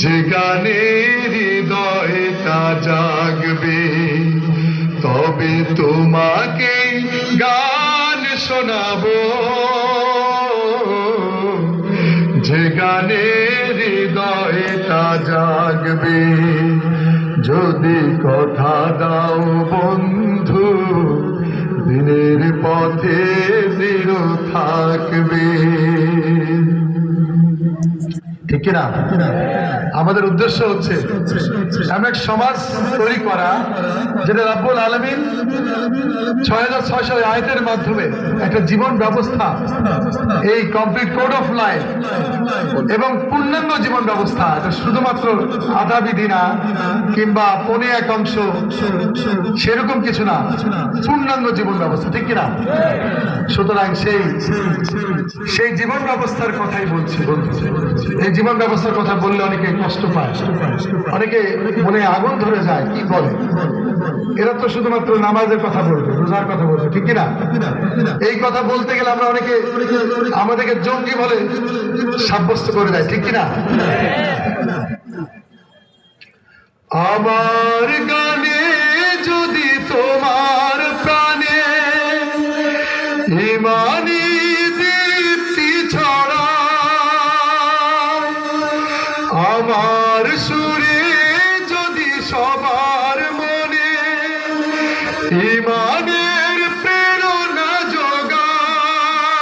যে গানে হৃদয়টা জাগবে, তবে তোমাকে গান শোনাবো। যে গানে হৃদয়টা জাগবে, যদি কথা দাও বন্ধু, দিনের পথে দৃঢ় থাকবে। ঠিক কিনা? আমাদের উদ্দেশ্য হচ্ছে এমন এক সমাজ তৈরি করা যেটা রাব্বুল আলামিন ৬৬০০ আয়াতের মাধ্যমে একটা জীবন ব্যবস্থা, এই কমপ্লিট কোড অফ লাইফ এবং পূর্ণাঙ্গ জীবন ব্যবস্থা, এটা শুধুমাত্র আধা বিধি না কিংবা পৌনে এক অংশ, সেরকম কিছু না, পূর্ণাঙ্গ জীবন ব্যবস্থা। ঠিক কিনা? সুতরাং সেই জীবন ব্যবস্থার কথাই বলছি। এই জীবন ব্যবস্থার কথা বললে অনেকে কষ্ট পায়, অনেকে মনে আগুন ধরে যায়, কি বলে এরা তো শুধুমাত্র নামাজের কথা বলবে, রোজার কথা বলবে। ঠিক কিনা? এই কথা বলতে গেলে আমরা অনেকে আমাদেরকে জঙ্গি বলে সাব্যস্ত করে দেয়। ঠিক কিনা? আমার গানে যদি তোমার প্রাণে ইমানি দীপ্তি ছড়া, আমার সুরে যদি সবার মনে ইমানের প্রেরণা যোগায়,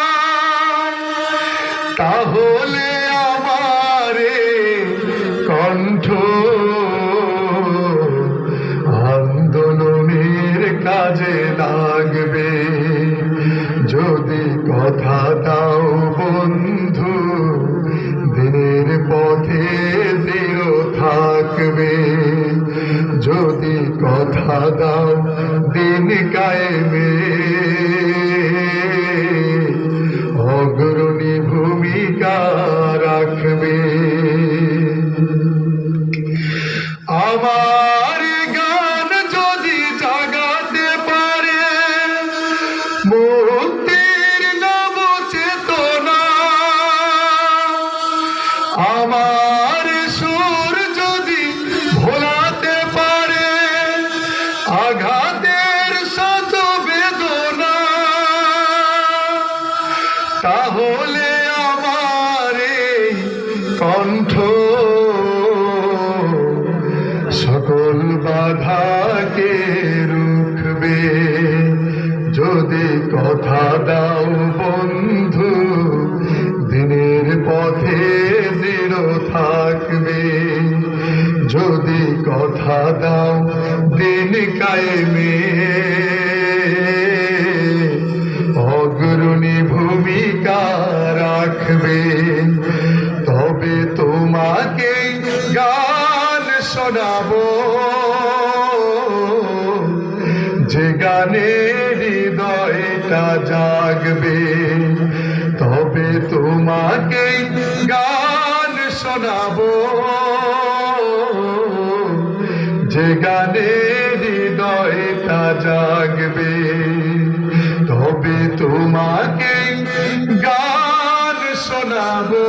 তাহলে আমারে কণ্ঠ আন্দোলনের কাজে লাগবে। যদি কথা দাও বন্ধু, দিনের পথে দৃঢ় থাকবে। যদি কথা দাও দিন কায়েমে অগ্রণী ভূমিকা রাখবে। আমার গান যদি জাগাতে পারে মুক্তির নব চেতনা, আমার সুর যদি ভোলাতে পারে আঘাতের শত বেদনা, তাহলে আমার কণ্ঠ সকল বাধাকে রুখবে। যদি কথা দাও বন্ধু, দিনের পথে দৃঢ় থাকবে। যদি কথা দাও দিন কায়েমে অগ্রণী ভূমিকা রাখবে, তবে তোমাকে গান শোনাবো। যে গানে হৃদয়টা জাগবে, তবে তোমাকে গান শোনাবো। যে গানে হৃদয়টা জাগবে, তবে তোমাকে গান শোনাবো।